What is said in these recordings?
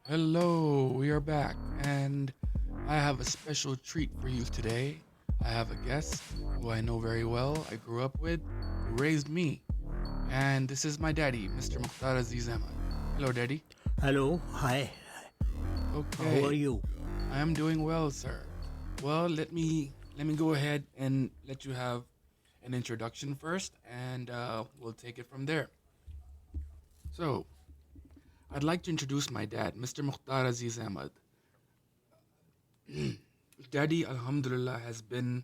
Hello, we are back, and I have a special treat for you today. I have a guest who I know very well, I grew up with, who raised me, and this is my daddy, Mr. Mukhtar Aziz Ahmad. Hello, daddy. Hello, hi, how are Okay, you? I am doing well, sir. Well, let me go ahead and let you have an introduction first, and we'll take it from there. So, I'd like to introduce my dad, Mr. Mukhtar Aziz Ahmad. Daddy, Alhamdulillah, has been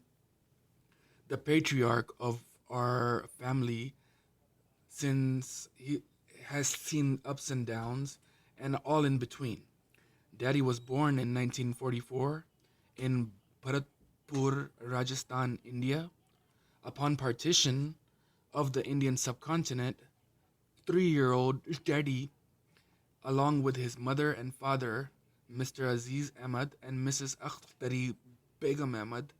the patriarch of our family since he has seen ups and downs and all in between. Daddy was born in 1944 in Bharatpur, Rajasthan, India. Upon partition of the Indian subcontinent, 3-year-old Daddy, along with his mother and father, Mr. Aziz Ahmad and Mrs. Akhtari Begum Ahmad,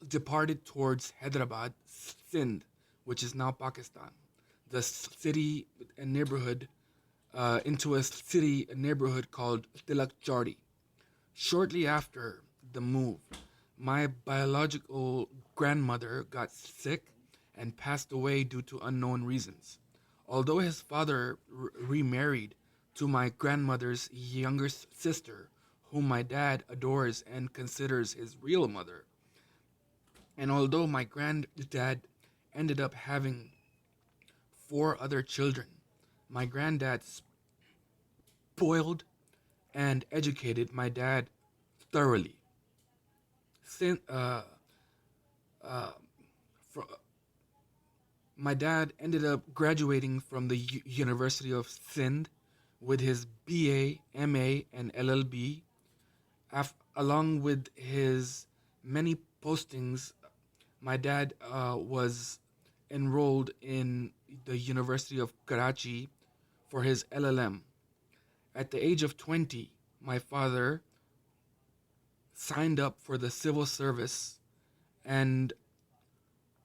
departed towards Hyderabad, Sindh, which is now Pakistan. The city and neighborhood into a city and neighborhood called Tilak Chowdi. Shortly after the move, my biological grandmother got sick and passed away due to unknown reasons. Although his father remarried to my grandmother's younger sister, whom my dad adores and considers his real mother, and although my granddad ended up having 4 other children, my granddad spoiled and educated my dad thoroughly. Sin, uh, fr- my dad ended up graduating from the University of Sindh with his BA, MA, and LLB, along with his many postings. My dad was enrolled in the University of Karachi for his LLM. At the age of 20, my father signed up for the civil service and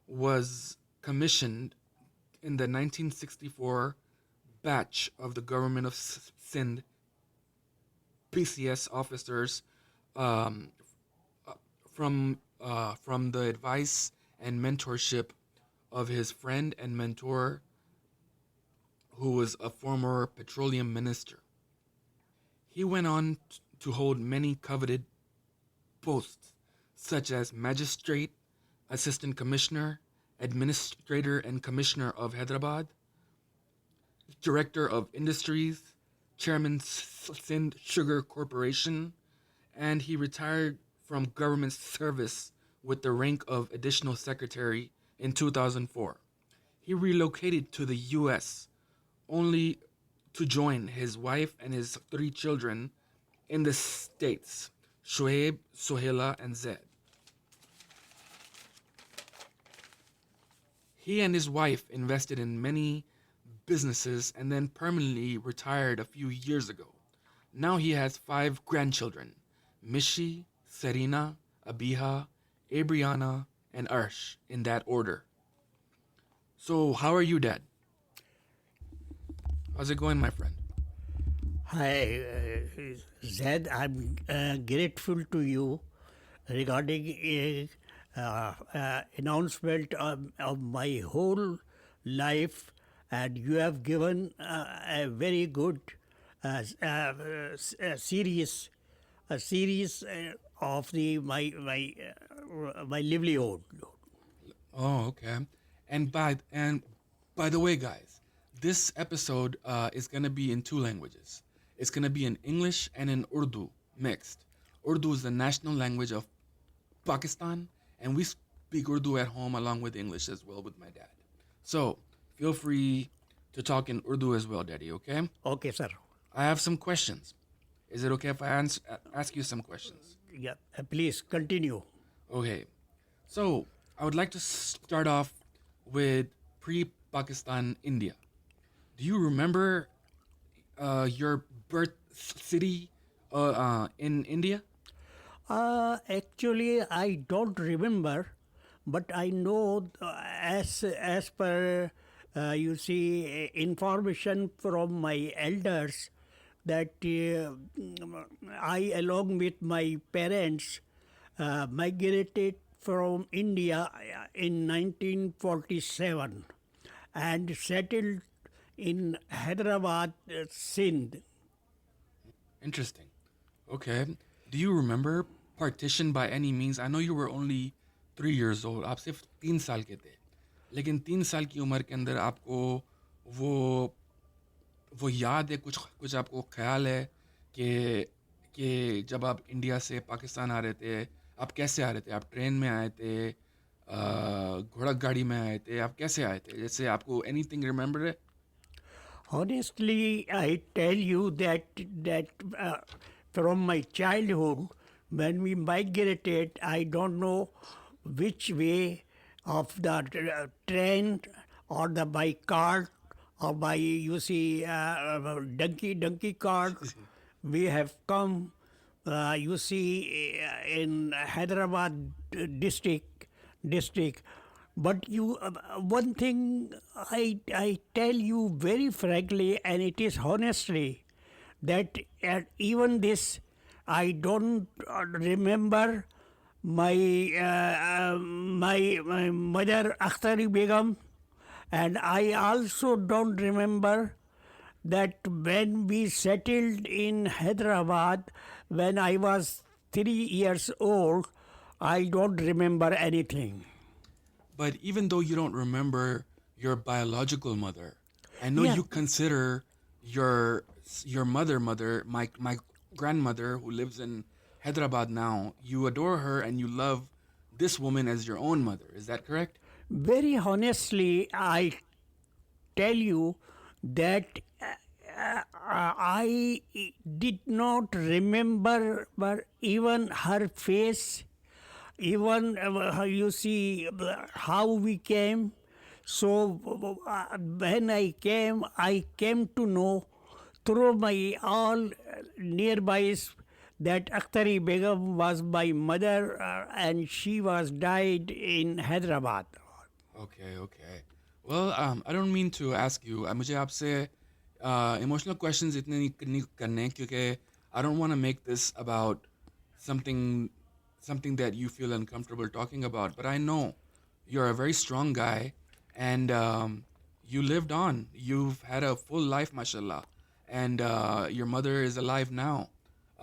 was commissioned in the 1964 batch of the government of Sindh PCS officers, um, from the advice and mentorship of his friend and mentor, who was a former petroleum minister. He went on to hold many coveted posts, such as magistrate, assistant commissioner, administrator and commissioner of Hyderabad, director of industries, chairman Sindh Sugar Corporation, and he retired from government service with the rank of additional secretary in 2004. He relocated to the US only to join his wife and his 3 children in the States, Shoaib, Sohela, and Zed. He and his wife invested in many businesses and then permanently retired a few years ago. Now he has 5 grandchildren: Mishi, Serena, Abiha, Abriana, and Arsh, in that order. So, how are you, Dad? How's it going, my friend? Hi, Zed. I'm grateful to you regarding announcement of my whole life, and you have given a very good series, of the my livelihood. Oh, okay. And by the way, guys, this episode is gonna be in 2 languages. It's gonna be in English and in Urdu mixed. Urdu is the national language of Pakistan, and we speak Urdu at home along with English as well with my dad. So feel free to talk in Urdu as well, Daddy. Okay? Okay, sir. I have some questions. Is it okay if I ask you some questions? Yeah, please continue. Okay. So I would like to start off with pre-Pakistan India. Do you remember your birth city in India? Actually, I don't remember, but I know as per you see information from my elders. that I, along with my parents, migrated from India in 1947 and settled in Hyderabad, Sindh. Interesting. Okay. Do you remember partition by any means? I know you were only 3 years old. आप सिर्फ 3 साल के थे. लेकिन 3 साल की उम्र के अंदर आपको वो वो याद है, कुछ कुछ आपको ख्याल है कि जब आप इंडिया से पाकिस्तान आ रहे थे, आप कैसे आ रहे थे? आप ट्रेन में आए थे, घोड़ा गाड़ी में आए थे, आप कैसे आए थे? जैसे आपको एनीथिंग रिमेंबर है? Honestly, I tell you that from my childhood, when we migrated, I don't know which way of the train or the by cart or by donkey cart we have come. In Hyderabad district. But one thing I tell you very frankly, and it is honestly, that even this I don't remember my mother Akhtari Begum, and I also don't remember that when we settled in Hyderabad when I was 3 years old. I don't remember anything. But even though you don't remember your biological mother, I know Yeah. you consider your mother, my grandmother who lives in Hyderabad now. You adore her and you love this woman as your own mother. Is that correct? Very honestly, I tell you that I did not remember even her face, even how we came. So when I came to know through my all nearby that Akhtari Begum was my mother, and she was died in Hyderabad. Okay, okay. Well, I don't mean to ask you. मुझे आपसे emotional questions इतने नहीं करने, क्योंकि I don't want to make this about something that you feel uncomfortable talking about. But I know you're a very strong guy, and you lived on. You've had a full life, mashallah, and your mother is alive now.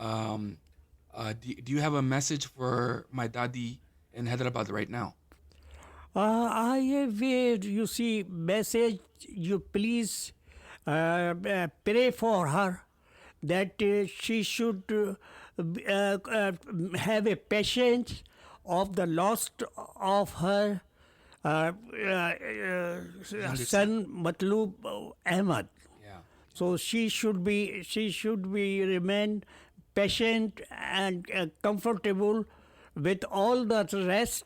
Do you have a message for my dadi in Hyderabad right now? I have a message. You please pray for her that she should have a patience of the loss of her son Matlub Ahmad. Yeah. So she should be remain patient and comfortable with all the rest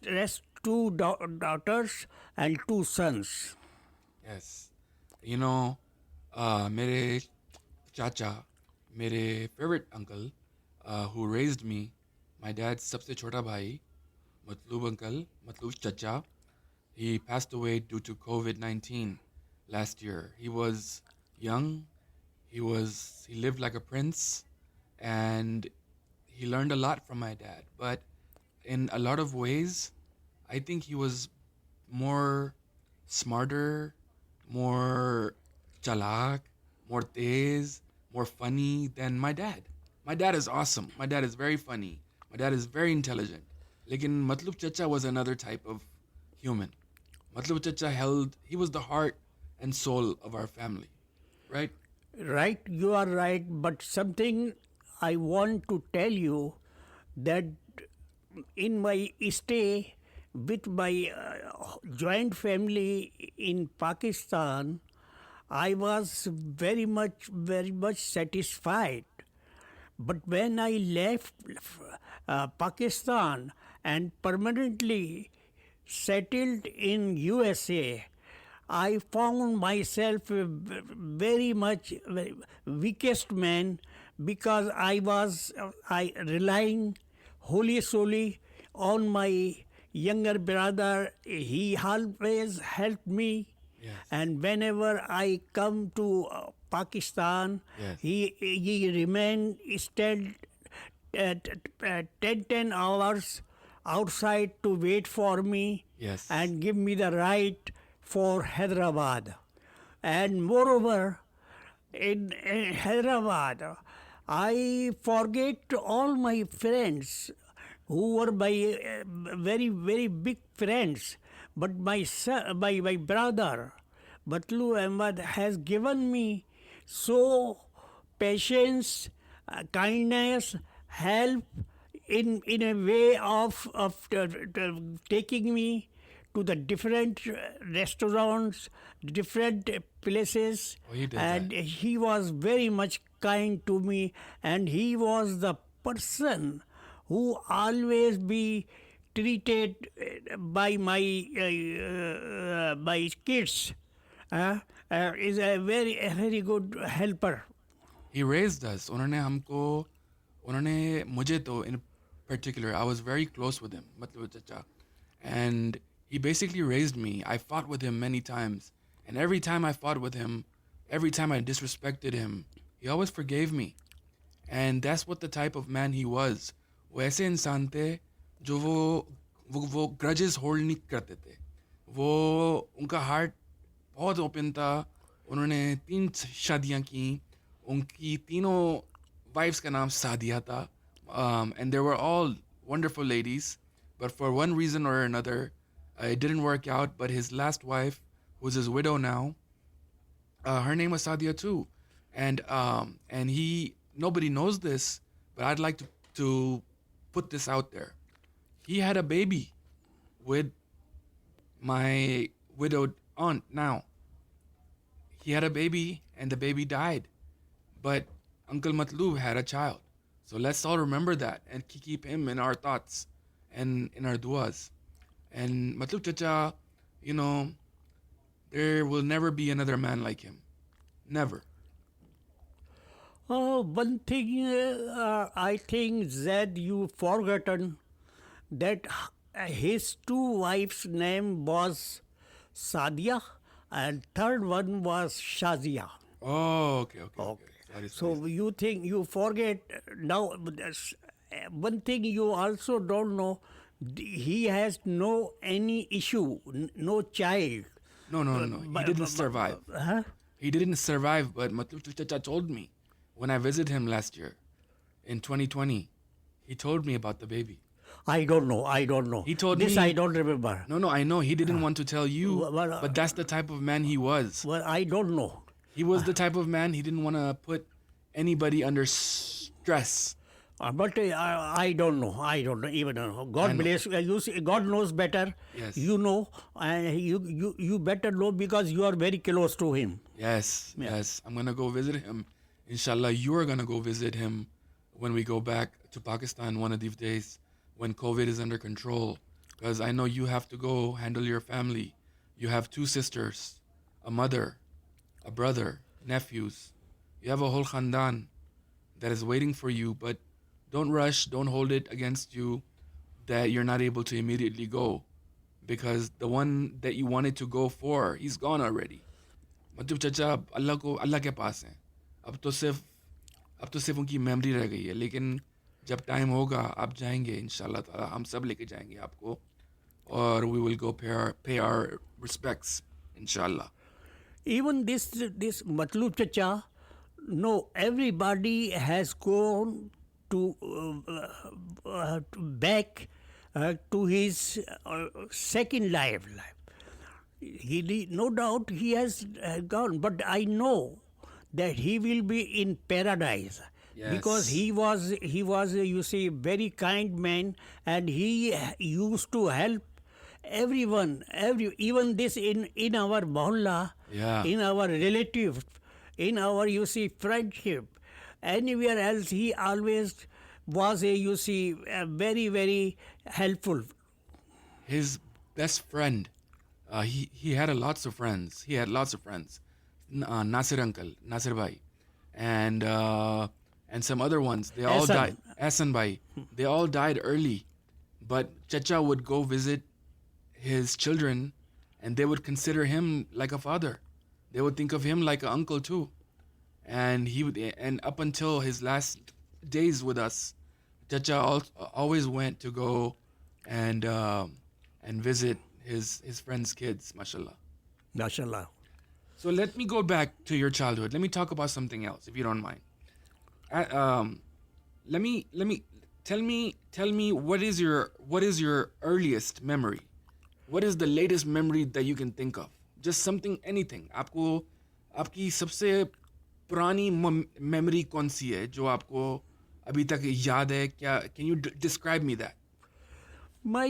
two daughters and two sons. Yes. You know, mere chacha, mere favorite uncle, who raised me, my dad's sabse chota bhai, Matlub uncle, Matlub chacha, he passed away due to COVID-19 last year. He was young, he lived like a prince, and he learned a lot from my dad. But in a lot of ways, I think he was more smarter, more chalak, more tez, more funny than my dad. My dad is awesome. My dad is very funny. My dad is very intelligent. Lekin Matlub Chacha was another type of human. Matlub Chacha he was the heart and soul of our family, right? Right, you are right, but something I want to tell you that in my stay with my joint family in Pakistan, I was very much satisfied. But when I left Pakistan and permanently settled in USA, I found myself a very much weakest man, because I relying wholly solely on my younger brother. He always helped me. Yes. And whenever I come to Pakistan, Yes. he remained stand 10 hours outside to wait for me Yes. and give me the right for Hyderabad. And moreover, in Hyderabad, I forget all my friends who were my very, very big friends. But my brother, Batlu Ahmad, has given me so patience, kindness, help in a way of taking me to the different restaurants, different places, Oh, he did and that. he was very much kind to me, and he was the person who always be treated by kids is a very good helper. He raised us. उन्होंने मुझे तो in particular, I was very close with him, मतलब चाचा. And he basically raised me. I fought with him many times. And every time I fought with him, every time I disrespected him, he always forgave me. And that's what the type of man he was. वो ऐसे इंसान थे जो वो grudges hold नहीं करते थे. वो उनका heart बहुत open था. उन्होंने 3 शादियां की. उनकी तीनों wives का नाम सादिया था. And they were all wonderful ladies. But for one reason or another, it didn't work out. But his last wife, who's his widow now, her name was Sadia too. And nobody knows this, but I'd like to put this out there. He had a baby with my widowed aunt now. He had a baby and the baby died. But Uncle Matloob had a child. So let's all remember that and keep him in our thoughts and in our duas. And Matloob Chacha, there will never be another man like him. Never. One thing I think that you forgotten that his 2 wives' name was Sadia and third one was Shazia. Oh, okay. Sorry. So you think you forget now. One thing you also don't know, he has no any issue, no child. No. He didn't survive. Huh? He didn't survive, but Matloob Chacha told me when I visited him last year in 2020, he told me about the baby. I don't know. He told this me. I don't remember. No, I know. He didn't want to tell you, Well, but that's the type of man he was. Well, I don't know. He was the type of man, he didn't want to put anybody under stress. But I don't know. I don't know. Even know. God bless you. See, God knows better. Yes. You know, and you better know because you are very close to him. Yes. I'm going to go visit him. Inshallah, you are going to go visit him when we go back to Pakistan one of these days when COVID is under control. Because I know you have to go handle your family. You have 2 sisters, a mother, a brother, nephews. You have a whole khandan that is waiting for you, but don't rush, don't hold it against you that you're not able to immediately go because the one that you wanted to go for, he's gone already. मतलब चाचा अल्लाह के पास हैं. अब तो सिर्फ उनकी memory रह गई है, लेकिन जब टाइम होगा आप जाएंगे इंशाल्लाह ताला, हम सब लेके जाएंगे आपको और we will go pay our respects inshallah. Even this Matloob Chacha, no, everybody has gone to back to his second life. No doubt he has gone, but I know that he will be in paradise. Yes. Because he was you see very kind man, and he used to help everyone, even this in our mohalla, in our relative, in our friendship, anywhere else he always was very, very helpful. His best friend, he had lots of friends. Nasir uncle, Nasir bhai, and some other ones. They all died. Ahsan bhai. They all died early, but Chacha would go visit his children and they would consider him like a father. They would think of him like an uncle too. And and up until his last days with us, Chacha always went to go and visit his friends' kids, mashallah. MashaAllah. So let me go back to your childhood. Let me talk about something else, if you don't mind. Let me tell me what is your earliest memory? What is the latest memory that you can think of? Just something, anything. आपको आपकी सबसे पुरानी memory कौन सी है जो आपको अभी तक याद है? क्या? Can you describe me that? My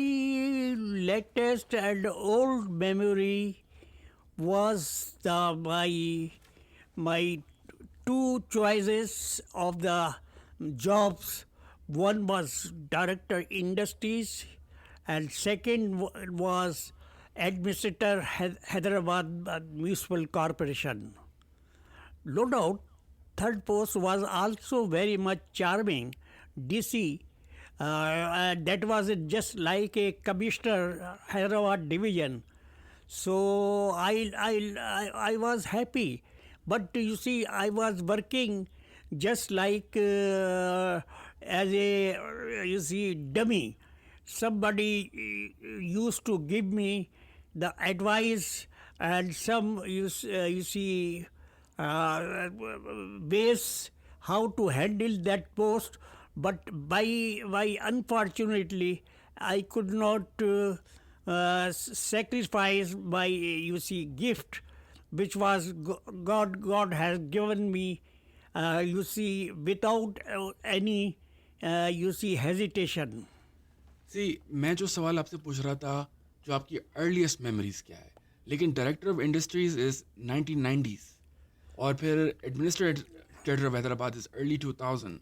latest and old memory was my two choices of the jobs. One was director industries, and second was administrator Hyderabad Municipal Corporation. No doubt, third post was also very much charming. DC, that was just like a commissioner Hyderabad division. So I was happy, but you see, I was working just like as a dummy. Somebody used to give me the advice and some ways how to handle that post, but by unfortunately I could not sacrifice my gift which was God has given me without any hesitation. See, मैं जो सवाल आपसे पूछ रहा था, जो आपकी earliest memories क्या है, लेकिन director of industries is 1990s, और फिर administrator of Hyderabad is early 2000,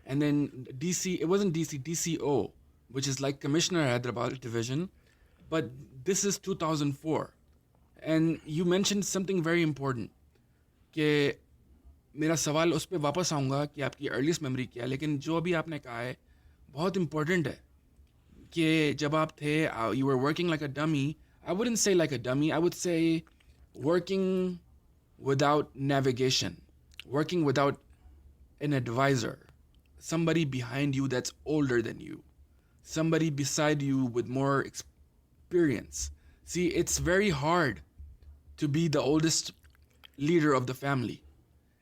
and then DC, it wasn't DC, DCO, which is like commissioner Hyderabad division, but this is 2004, and you mentioned something very important, कि मेरा सवाल उस पर वापस आऊँगा कि आपकी earliest memory क्या है, लेकिन जो अभी आपने कहा है बहुत important है कि जब आप थे, you were working like a dummy. I wouldn't say like a dummy. I would say working without navigation, working without an advisor, somebody behind you that's older than you, somebody beside you with more experience. See, it's very hard to be the oldest leader of the family.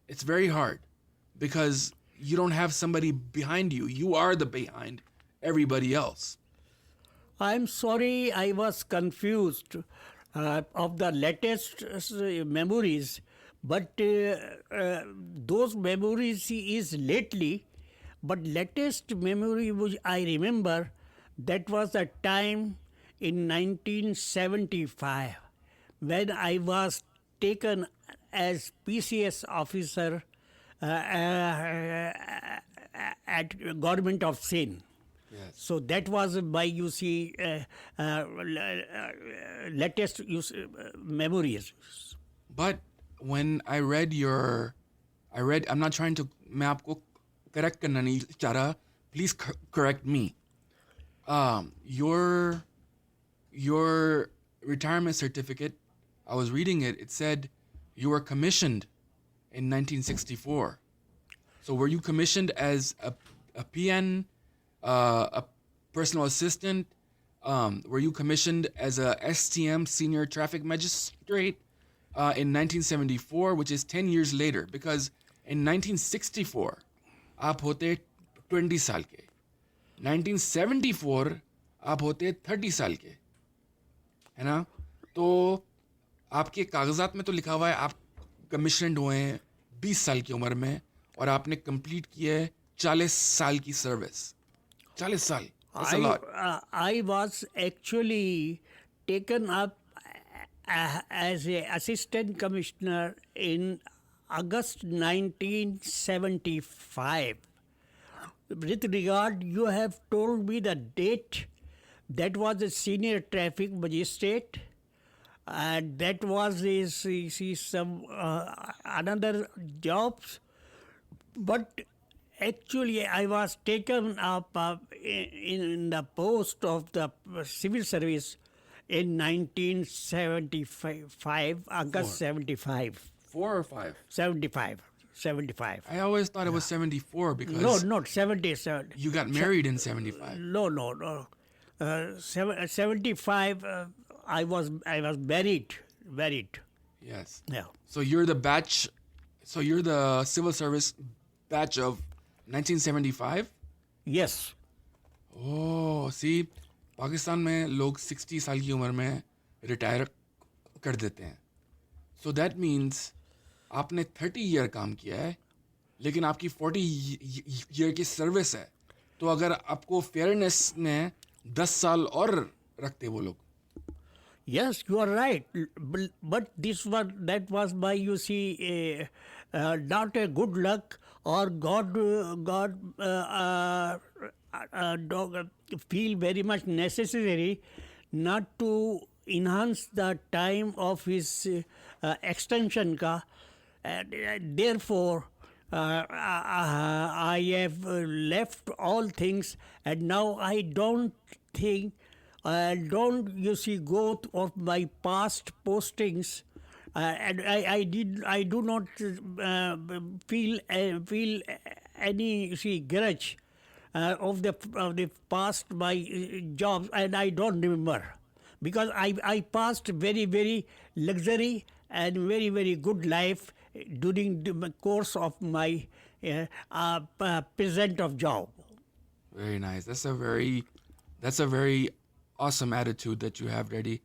It's very hard because you don't have somebody behind you. You are the behind everybody else. I'm sorry I was confused of the latest memories, but those memories is lately, but latest memory which I remember, that was the time in 1975 when I was taken as PCS officer at Government of Sin. Yes. So that was my, latest memories. But when I read, I'm not trying to, मैं आपको correct करना नहीं चाह रहा, please correct me. Your retirement certificate, I was reading it, it said you were commissioned in 1964. So were you commissioned as a PN, a personal assistant? Were you commissioned as a STM, senior traffic magistrate, in 1974, which is 10 years later? Because in 1964, आप होते 20 साल के. 1974, आप होते 30 साल के. है ना? तो आपके कागजात में तो लिखा हुआ है आप कमिशनड हुए हैं 20 साल की उम्र में और आपने कंप्लीट किया है 40 साल की सर्विस. 40 साल. That's a lot. I was actually taken up as a assistant commissioner in August 1975. With regard, you have told me the date. That was a senior traffic magistrate, and that was some another jobs. But actually, I was taken up in the post of the civil service in 1975, August 75. 4 or 5? 75. 75. I always thought it was 74 because No, not 77. you got married in 75. No. 75, I was married. Yes. Yeah. So you're the civil service batch of 1975? Yes. Oh, see, Pakistan में लोग 60 साल की उम्र में retire कर देते हैं. So that means आपने 30 ईयर काम किया है, लेकिन आपकी 40 ईयर की सर्विस है. तो अगर आपको फेयरनेस में 10 साल और रखते वो लोग. Yes, you are right. But that was by, you see, not a good luck, or God feel very much necessary not to enhance the time of his extension ka. Therefore, I have left all things, and now I don't think, you see, go of my past postings, and I do not feel any, you see, grudge of the past my jobs, and I don't remember, because I passed very, very luxury and very, very good life during the course of my present of job. Very nice. That's a very awesome attitude that you have, Daddy.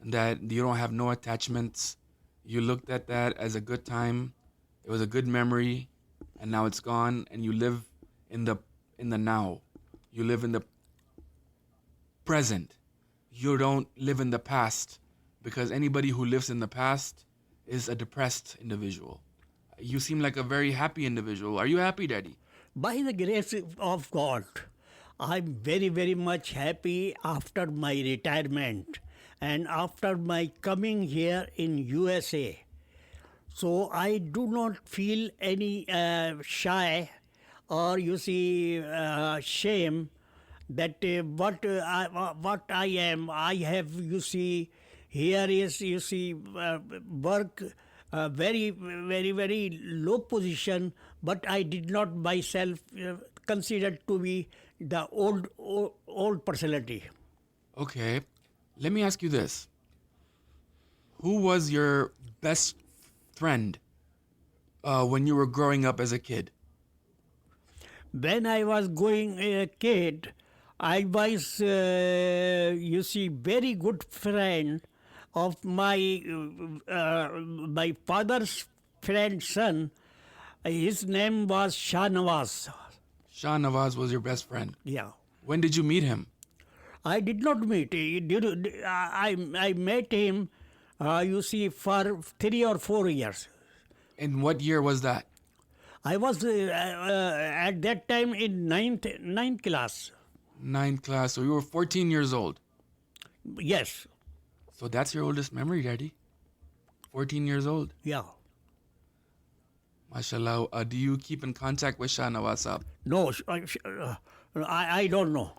That you don't have no attachments. You looked at that as a good time. It was a good memory, and now it's gone. And you live in the now. You live in the present. You don't live in the past, because anybody who lives in the past is a depressed individual. You seem like a very happy individual. Are you happy, Daddy? By the grace of God, I'm very, very much happy after my retirement and after my coming here in USA. So I do not feel any shy or, you see, shame that what I am. I have, you see, here is, you see, work, very, very, very low position, but I did not myself consider to be the old personality. Okay. Let me ask you this. Who was your best friend when you were growing up as a kid? When I was going a kid, I was, you see, very good friend of my father's friend's son. His name was Shah Nawaz. Shah Nawaz was your best friend. Yeah. When did you meet him? I did not meet. I met him, you see, for 3 or 4 years. In what year was that? I was at that time in ninth class. 9th class. So you were 14 years old. Yes. So that's your oldest memory, Daddy. 14 years old. Yeah. MashaAllah. Do you keep in contact with Shah Nawaz Saab? No, I don't know.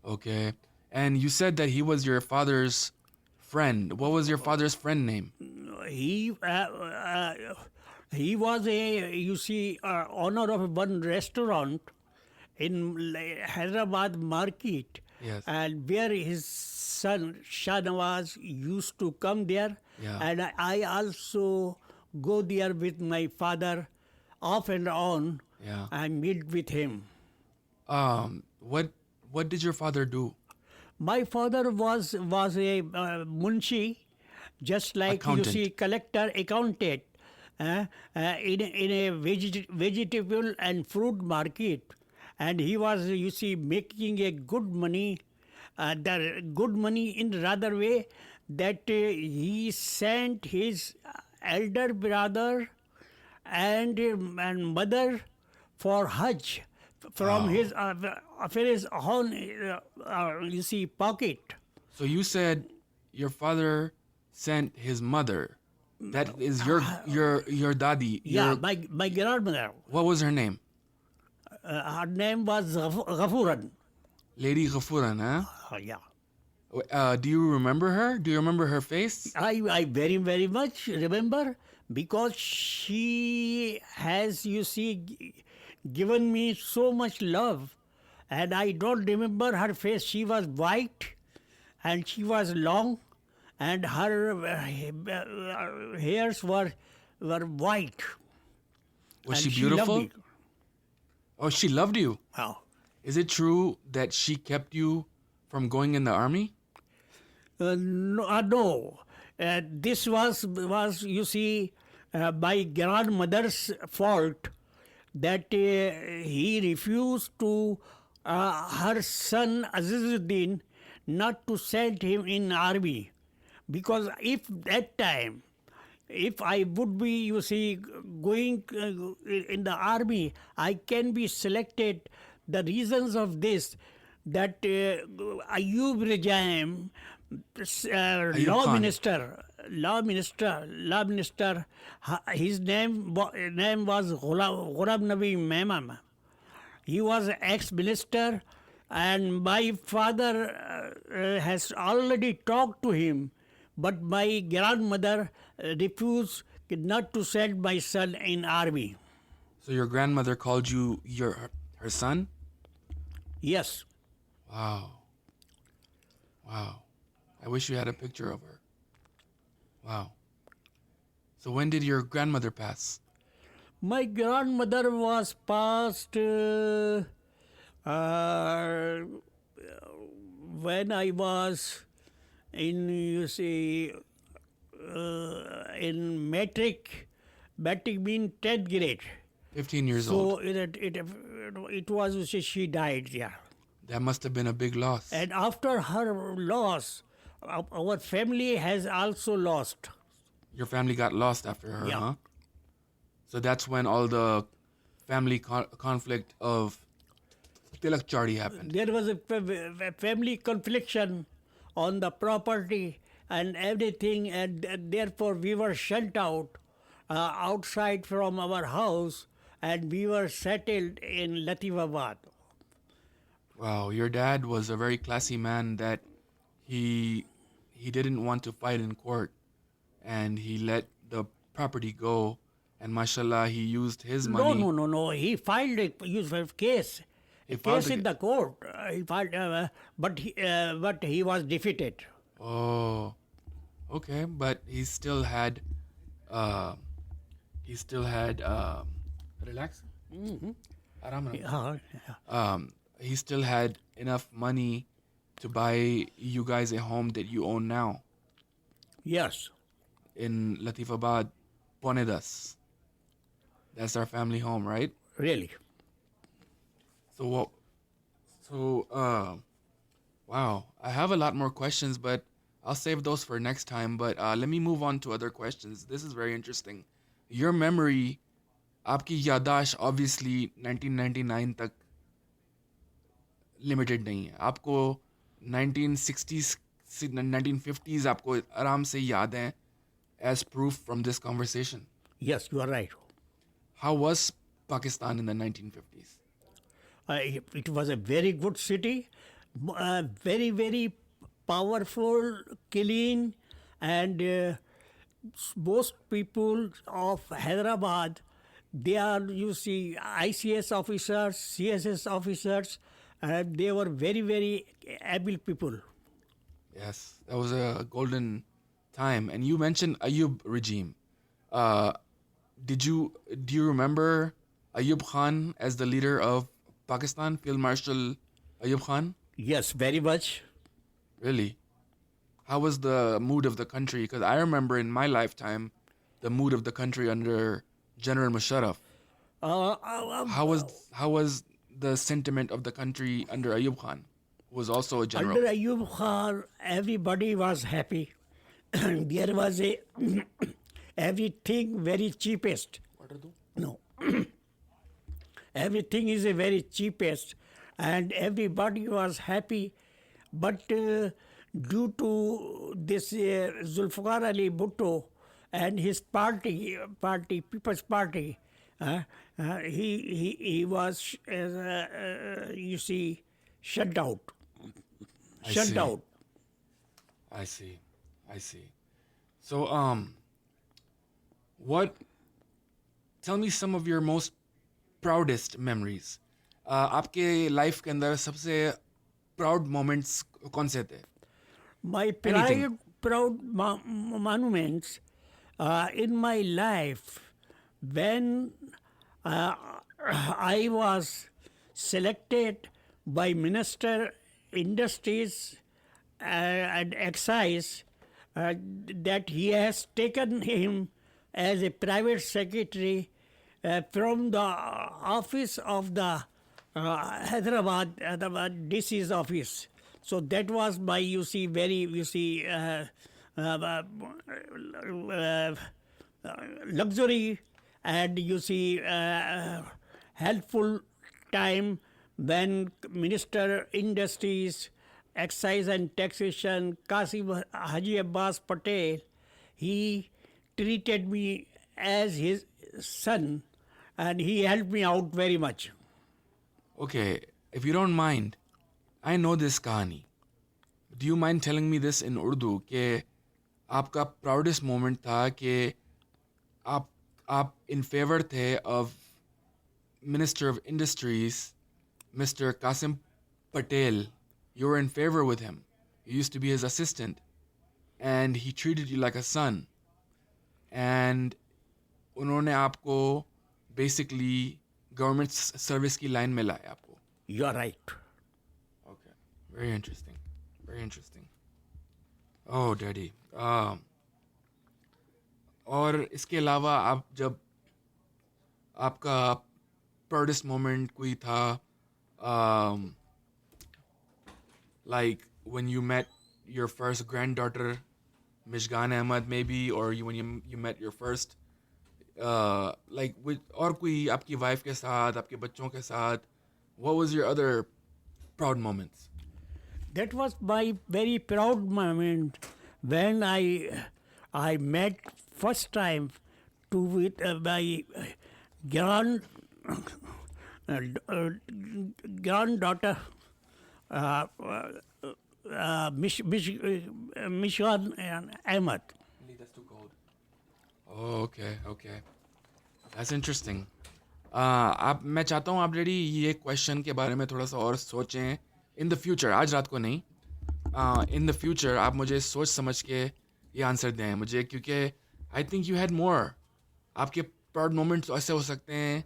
Okay. And you said that he was your father's friend. What was your father's friend name? He was a, you see, owner of one restaurant in Hyderabad market. Yes. And where his son Shah Nawaz used to come there. Yeah. And I also go there with my father off and on. Yeah. And meet with him. What did your father do? My father was a munshi, just like Accountant. you see, collector, accountant, in a vegetable and fruit market, and he was, you see, making a good money, the good money in rather way that he sent his elder brother and mother for Hajj from his own, you see, pocket. So you said your father sent his mother. That is your dadi. Yeah, my grandmother. What was her name? Her name was Ghafuran. Lady Ghafuran, huh? Yeah. Do you remember her? Do you remember her face? I very, very much remember because she has, you see, given me so much love. And I don't remember her face. She was white and she was long and her hairs were white. Was And she she loved beautiful? me. Oh, she loved you. Wow. Is it true that she kept you from going in the army? No. This was you see my grandmother's fault that he refused to her son Azizuddin not to send him in army because if that time if I would be, you see, going in the army, I can be selected. The reasons of this that Ayub regime, Ayub Khan. law minister, his name was Ghulam Nabi Memam. He was ex-minister, and my father has already talked to him, but my grandmother refused not to send my son in army. So your grandmother called you her son? Yes. Wow. Wow. I wish you had a picture of her. Wow. So when did your grandmother pass? My grandmother was passed when I was in, you see, in metric mean 10th grade. 15 years old. So it was, you see, she died, yeah. That must have been a big loss. And after her loss, our family has also lost. Your family got lost after her, Yeah. huh? So that's when all the family conflict of Tilak Chari happened. There was a family confliction on the property and everything, and therefore we were sent out outside from our house, and we were settled in Latifabad. Wow, your dad was a very classy man that he didn't want to fight in court, and he let the property go, and mashallah he used his money. No. He filed a case. He A filed case a- in the court. He filed, but he was defeated. Oh, okay, but he still had relax. Aram. Yeah. He still had enough money to buy you guys a home that you own now Yes. in Latifabad, Ponedas. That's our family home, right? Really. So what? So wow, I have a lot more questions, but I'll save those for next time. But let me move on to other questions. This is very interesting. Your memory, आपकी यादाश्त obviously 1999 तक limited नहीं है. आपको 1960s, 1950s आपको आराम से याद हैं, as proof from this conversation. Yes, you are right. How was Pakistan in the 1950s? It was a very good city, very, very powerful, clean, and most people of Hyderabad, they are, you see, ICS officers, CSS officers, and they were very, very able people. Yes, that was a golden time. And you mentioned Ayub regime. Do you remember Ayub Khan as the leader of Pakistan, Field Marshal Ayub Khan? Yes, very much. Really? How was the mood of the country? Because I remember in my lifetime, the mood of the country under General Musharraf. How was the sentiment of the country under Ayub Khan, who was also a general? Under Ayub Khan, everybody was happy. There was a everything very cheapest. No. Everything is a very cheapest, and everybody was happy. But due to this Zulfikar Ali Bhutto and his party, People's Party, he was, you see, shut out. I Shut see. out. I see. I see. So, what? Tell me some of your most proudest memories. आपके life के अंदर सबसे proud moments कौन से थे? My Anything. proud monuments in my life when uh, I was selected by Minister Industries and Excise that he has taken him as a private secretary from the office of the Hyderabad DC's office. So that was my, luxury and helpful time when Minister Industries, Excise and Taxation, Qasim Haji Abbas Patel, he treated me as his son and he helped me out very much. Okay, if you don't mind, I know this कहानी. Do you mind telling me this in Urdu कि आपका proudest moment था कि आप in favor थे of Minister of Industries, Mr. Qasim Patel. You were in favor with him. You used to be his assistant, and he treated you like a son. And उन्होंने आपको basically government service की line में लाया आपको. You are right. Okay, very interesting. Very interesting. Oh, Daddy. और इसके अलावा आप जब आपका proudest moment कोई था, like when you met your first granddaughter, Mishgan Ahmad maybe, or when you met your first, like with और कोई आपकी wife के साथ, आपके बच्चों के साथ, what was your other proud moments? That was my very proud moment when I met first time to with my grand granddaughter Mishan Ahmad. That's too cold. Oh, okay. That's interesting. मैं चाहता हूँ आप daddy ये question के बारे में थोड़ा सा और सोचें इन द फ्यूचर, आज रात को नहीं, इन द फ्यूचर आप मुझे सोच समझ के ये आंसर दें मुझे, क्योंकि I think you had more. आपके प्राउड मोमेंट्स ऐसे हो सकते हैं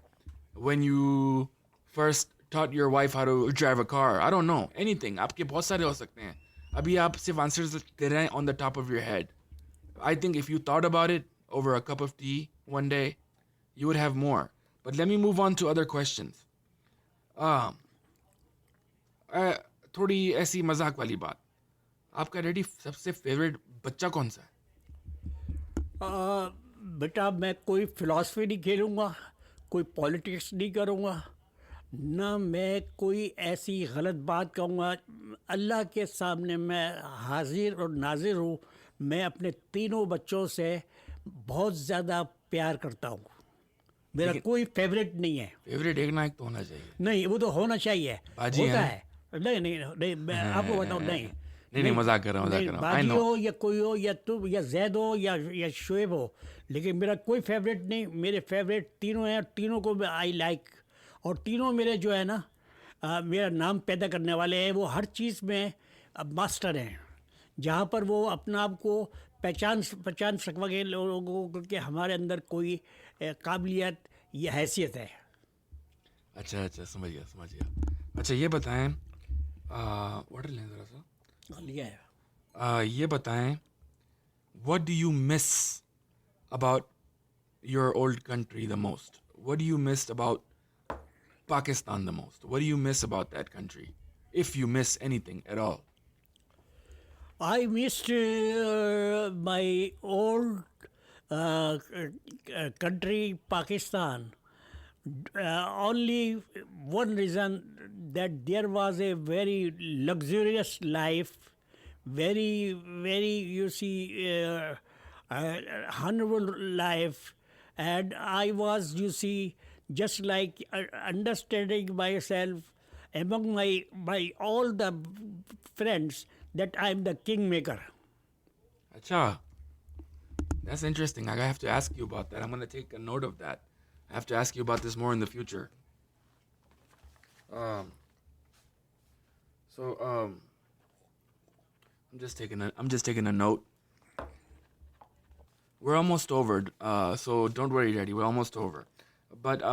when you first taught your wife how to drive a car. I don't know, anything. आपके बहुत सारे हो सकते हैं. अभी आप सिर्फ आंसर्स दे रहे हैं on the top of your head. I think if you thought about it over a cup of tea one day, you would have more. But let me move on to other questions. थोड़ी ऐसी मजाक वाली बात. आपका daddy सबसे favourite बच्चा कौन सा है? बेटा मैं कोई फिलॉसफी नहीं खेलूँगा, कोई पॉलिटिक्स नहीं करूँगा, ना मैं कोई ऐसी गलत बात कहूँगा. अल्लाह के सामने मैं हाजिर और नाजिर हूँ. मैं अपने तीनों बच्चों से बहुत ज़्यादा प्यार करता हूँ. मेरा कोई फेवरेट नहीं है. फेवरेट एक ना एक तो होना चाहिए. नहीं, वो तो होना चाहिए, होता है. नहीं मैं आपको बताऊँ. नहीं मजाक कर रहा हूँ. बाजी हो या कोई हो या तुम या जैद हो या शुएब हो, लेकिन मेरा कोई फेवरेट नहीं. मेरे फेवरेट तीनों हैं, तीनों को आई लाइक. और तीनों मेरे जो है ना मेरा नाम पैदा करने वाले हैं. वो हर चीज़ में मास्टर हैं. जहाँ पर वो अपना आप को पहचान सकेंगे लोगों के हमारे अंदर कोई काबिलियत या हैसियत है. अच्छा समझ गया. अच्छा ये बताएं, वाटर लें ज़रा सा. लिया है. ये बताएं, what do you miss about your old country the most? What do you miss about Pakistan the most? What do you miss about that country, if you miss anything at all? I missed my old country, Pakistan. Only one reason, that there was a very luxurious life, very honorable life, and I was just like understanding myself among my all the friends that I am the kingmaker. Acha, that's interesting. I have to ask you about that. I'm gonna take a note of that. I have to ask you about this more in the future. Um, so I'm just taking a note. We're almost over. So don't worry, Daddy. We're almost over. But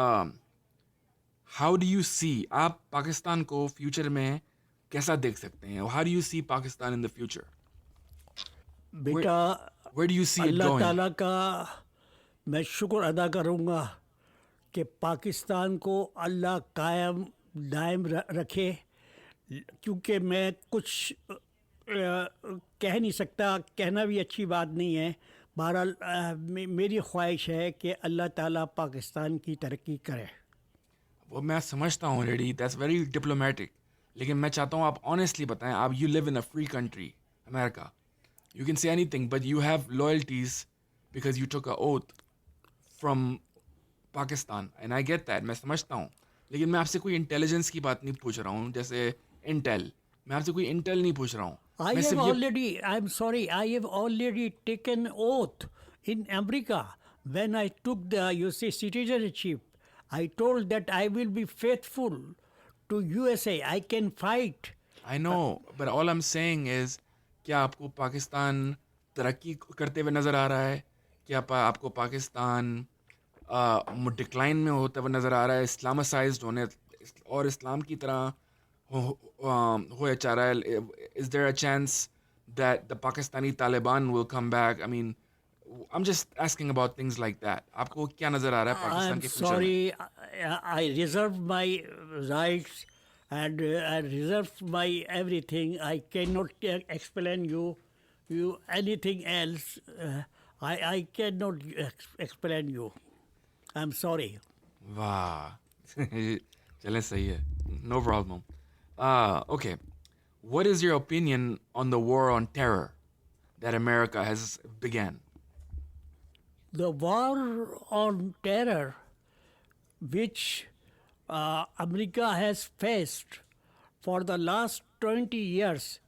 how do you see आप पाकिस्तान को future में कैसा देख सकते हैं? How do you see Pakistan in the future? बेटा, Where do you see it Allah going? ताला का मैं शुक्र अदा करूँगा कि पाकिस्तान को अल्लाह कायम दायम रखे, क्योंकि मैं कुछ कह नहीं सकता, कहना भी अच्छी बात नहीं है। बहरहाल मेरी ख्वाहिश है कि अल्लाह ताला पाकिस्तान की तरक्की करे। वो मैं समझता हूँ रेडी, दैट्स वेरी डिप्लोमेटिक, लेकिन मैं चाहता हूँ आप ऑनेस्टली बताएं। आप you live in a free country, America. You can say anything, but you have loyalties because you took an oath from Pakistan, and I get that. मैं समझता हूँ, लेकिन मैं आपसे कोई इंटेलिजेंस की बात नहीं पूछ रहा हूँ, जैसे इंटेल. मैं आपसे कोई इंटेल नहीं पूछ रहा हूँ. I'm sorry, I have already taken oath in America when I took the, citizenship. I told that I will be faithful to USA. I can fight. I know, but all I'm saying is, क्या आपको पाकिस्तान तरक्की करते हुए नज़र आ रहा है? क्या आपको पाकिस्तान डिक्लाइन में होता हुआ नज़र आ रहा है, इस्लामासाइज्ड होने और इस्लाम की तरह हो चाह रहा है? Is there a chance that the Pakistani Taliban will come back? I mean, I'm just asking about things like that. आपको क्या नज़र आ रहा है पाकिस्तान I'm के फ्यूचर में? sorry, I reserve my rights and I reserve my everything. I cannot explain you anything else. I cannot explain you. I'm sorry. वाह चलें, सही है, no problem. Okay, what is your opinion on the war on terror that America has began? The war on terror, which America has faced for the last 20 years,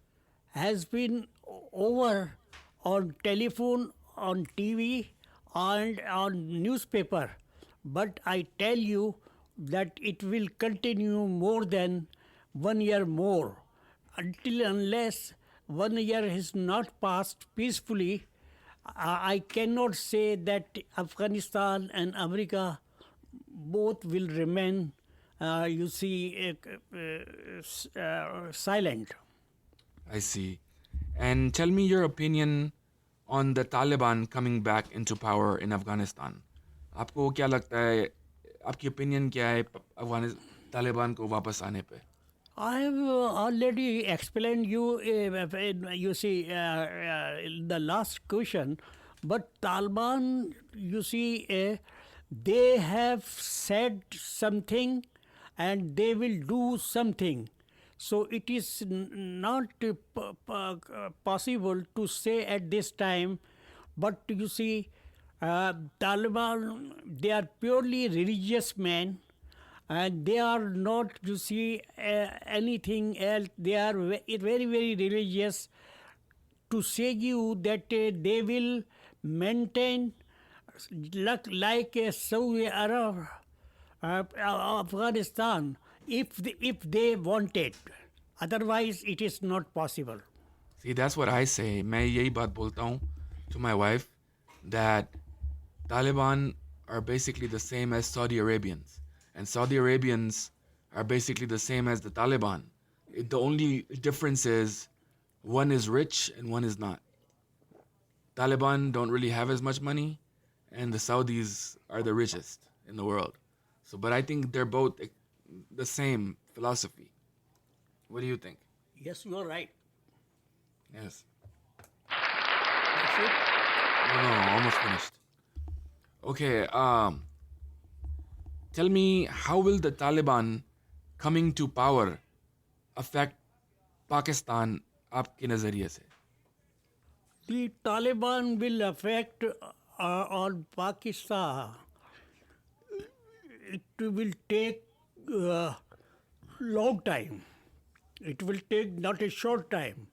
has been over on telephone, on TV, and on newspaper. But I tell you that it will continue more than 1 year more, until unless 1 year is not passed peacefully. I cannot say that Afghanistan and America both will remain, silent. I see. And tell me your opinion on the Taliban coming back into power in Afghanistan. आपको क्या लगता है, आपकी opinion क्या है तालिबान को वापस आने पे? I have already explained you, in the last question, but Taliban, they have said something and they will do something. So it is not possible to say at this time, but Taliban, they are purely religious men. And they are not, anything else. They are very, very religious. To say you that they will maintain like Saudi Arab, Afghanistan, if they want it. Otherwise, it is not possible. See, that's what I say. मैं यही बात बोलता हूँ to my wife, that Taliban are basically the same as Saudi Arabians. And Saudi Arabians are basically the same as the Taliban. The only difference is one is rich and one is not. Taliban don't really have as much money, and the Saudis are the richest in the world. So, but I think they're both the same philosophy. What do you think? Yes, you are right. Yes. That's it. No, almost finished. Okay, tell me, how will the Taliban coming to power affect Pakistan आपके नजरिए से? The Taliban will affect on Pakistan. It will take long time. It will take not a short time,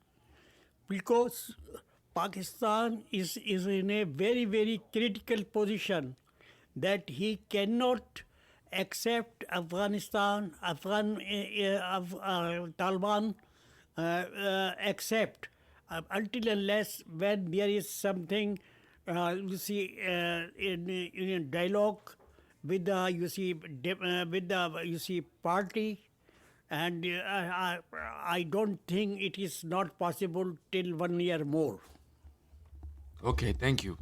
because Pakistan is in a very, very critical position that he cannot accept Taliban accept until unless when there is something in dialogue with the party, and I don't think it is not possible till 1 year more. Okay, thank you.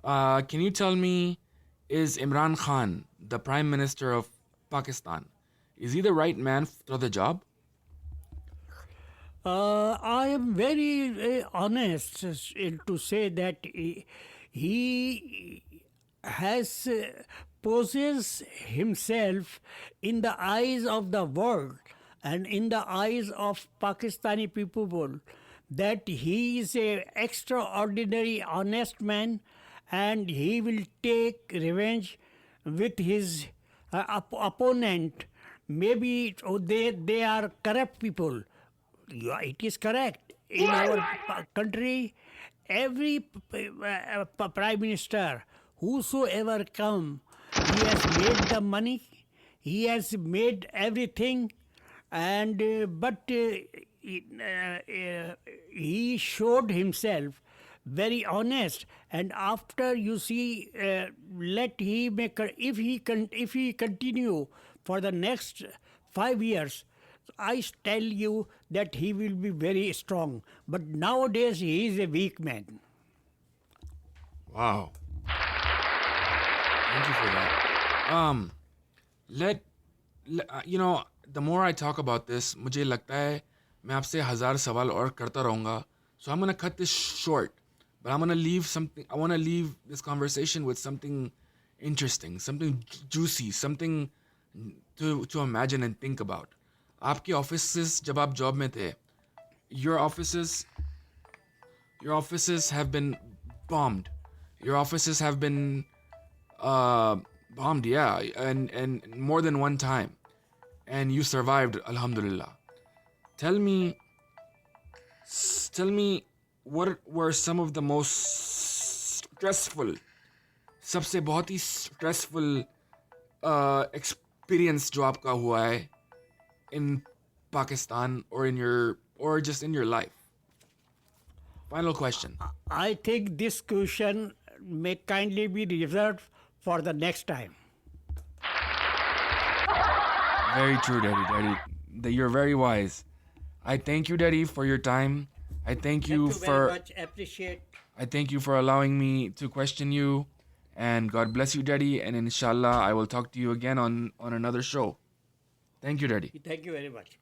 Can you tell me, is Imran Khan, the Prime Minister of Pakistan, is he the right man for the job? I am very honest to say that he has poses himself in the eyes of the world and in the eyes of Pakistani people that he is a extraordinary honest man, and he will take revenge with his opponent. Maybe they are corrupt people. Yeah, it is correct. In our country, every prime minister, whosoever come, he has made the money, he has made everything, and he showed himself very honest. And after let he make if he continue for the next 5 years, I tell you that he will be very strong. But nowadays he is a weak man. Wow. Thank you for that. The more I talk about this, मुझे लगता है मैं आपसे 1000 सवाल और करता रहूँगा. So I'm gonna cut this short, but I'm gonna leave something. I want to leave this conversation with something interesting, something juicy, something to imagine and think about. आपके offices जब आप job में थे, your offices have been bombed. Your offices have been bombed, yeah, and more than one time, and you survived, alhamdulillah. Tell me what were some of the most stressful, सबसे बहुत ही stressful experience जो आपका हुआ है in Pakistan or just in your life. Final question. I think this question may kindly be reserved for the next time. Very true, Daddy. You're very wise. I thank you, Daddy, for your time. I thank you very much. Appreciate. I thank you for allowing me to question you. And God bless you, Daddy. And inshallah, I will talk to you again on another show. Thank you, Daddy. Thank you very much.